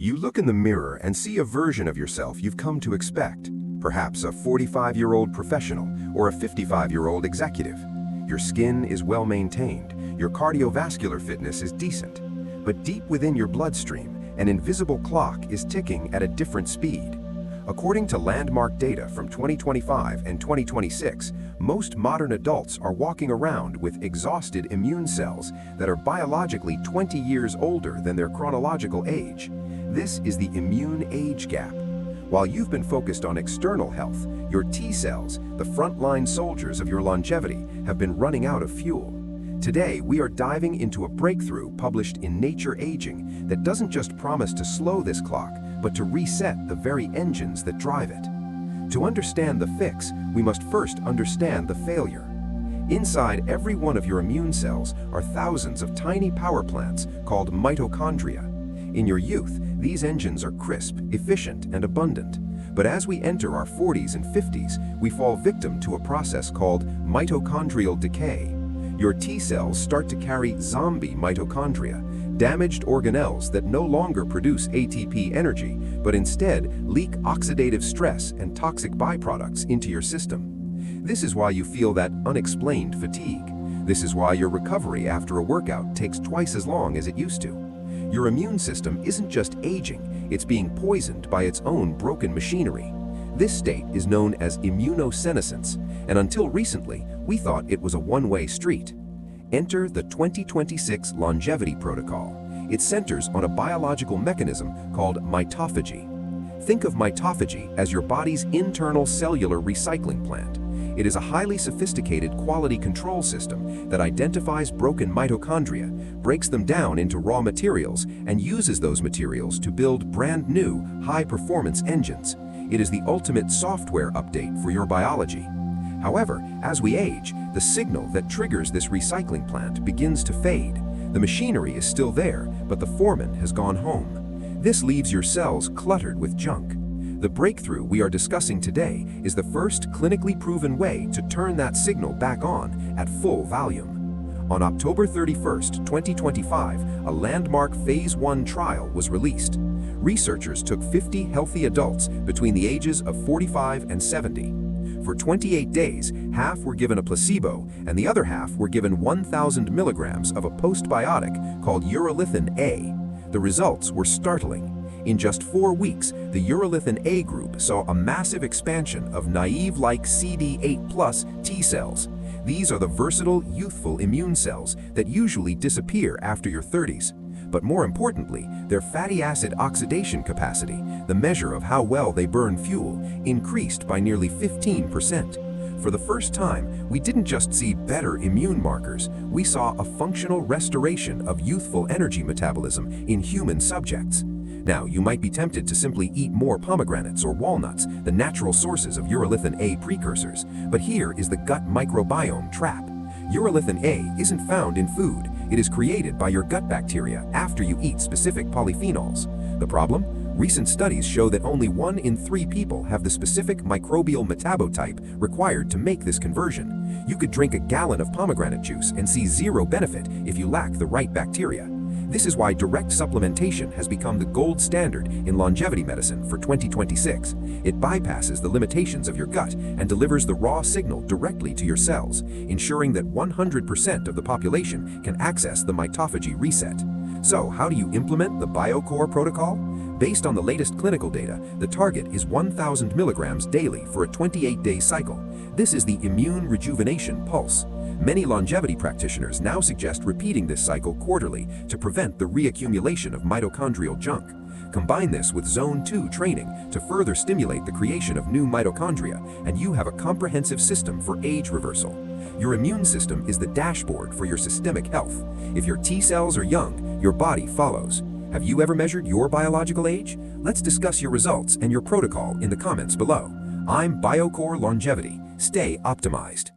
You look in the mirror and see a version of yourself you've come to expect, perhaps a 45-year-old professional or a 55-year-old executive. Your skin is well maintained, your cardiovascular fitness is decent, but deep within your bloodstream, an invisible clock is ticking at a different speed. According to landmark data from 2025 and 2026, most modern adults are walking around with exhausted immune cells that are biologically 20 years older than their chronological age. This is the immune age gap. While you've been focused on external health, your T cells, the frontline soldiers of your longevity, have been running out of fuel. Today, we are diving into a breakthrough published in Nature Aging that doesn't just promise to slow this clock, but to reset the very engines that drive it. To understand the fix, we must first understand the failure. Inside every one of your immune cells are thousands of tiny power plants called mitochondria. In your youth, these engines are crisp, efficient, and abundant. But as we enter our 40s and 50s, we fall victim to a process called mitochondrial decay. Your T cells start to carry zombie mitochondria, damaged organelles that no longer produce ATP energy, but instead leak oxidative stress and toxic byproducts into your system. This is why you feel that unexplained fatigue. This is why your recovery after a workout takes twice as long as it used to. Your immune system isn't just aging, it's being poisoned by its own broken machinery. This state is known as immunosenescence, and until recently, we thought it was a one-way street. Enter the 2026 Longevity Protocol. It centers on a biological mechanism called mitophagy. Think of mitophagy as your body's internal cellular recycling plant. It is a highly sophisticated quality control system that identifies broken mitochondria, breaks them down into raw materials, and uses those materials to build brand new, high-performance engines. It is the ultimate software update for your biology. However, as we age, the signal that triggers this recycling plant begins to fade. The machinery is still there, but the foreman has gone home. This leaves your cells cluttered with junk. The breakthrough we are discussing today is the first clinically proven way to turn that signal back on at full volume. On October 31st, 2025, a landmark Phase 1 trial was released. Researchers took 50 healthy adults between the ages of 45 and 70. For 28 days, half were given a placebo and the other half were given 1,000 milligrams of a postbiotic called Urolithin A. The results were startling. In just 4 weeks, the Urolithin A group saw a massive expansion of naive-like CD8+ T cells. These are the versatile, youthful immune cells that usually disappear after your 30s. But more importantly, their fatty acid oxidation capacity, the measure of how well they burn fuel, increased by nearly 15%. For the first time, we didn't just see better immune markers, we saw a functional restoration of youthful energy metabolism in human subjects. Now, you might be tempted to simply eat more pomegranates or walnuts, the natural sources of Urolithin A precursors, but here is the gut microbiome trap. Urolithin A isn't found in food. It is created by your gut bacteria after you eat specific polyphenols. The problem? Recent studies show that only 1 in 3 people have the specific microbial metabotype required to make this conversion. You could drink a gallon of pomegranate juice and see zero benefit if you lack the right bacteria. This is why direct supplementation has become the gold standard in longevity medicine for 2026. It bypasses the limitations of your gut and delivers the raw signal directly to your cells, ensuring that 100% of the population can access the mitophagy reset. So, how do you implement the BioCore protocol? Based on the latest clinical data, the target is 1,000 milligrams daily for a 28-day cycle. This is the immune rejuvenation pulse. Many longevity practitioners now suggest repeating this cycle quarterly to prevent the reaccumulation of mitochondrial junk. Combine this with Zone 2 training to further stimulate the creation of new mitochondria, and you have a comprehensive system for age reversal. Your immune system is the dashboard for your systemic health. If your T cells are young, your body follows. Have you ever measured your biological age? Let's discuss your results and your protocol in the comments below. I'm BioCore Longevity. Stay optimized.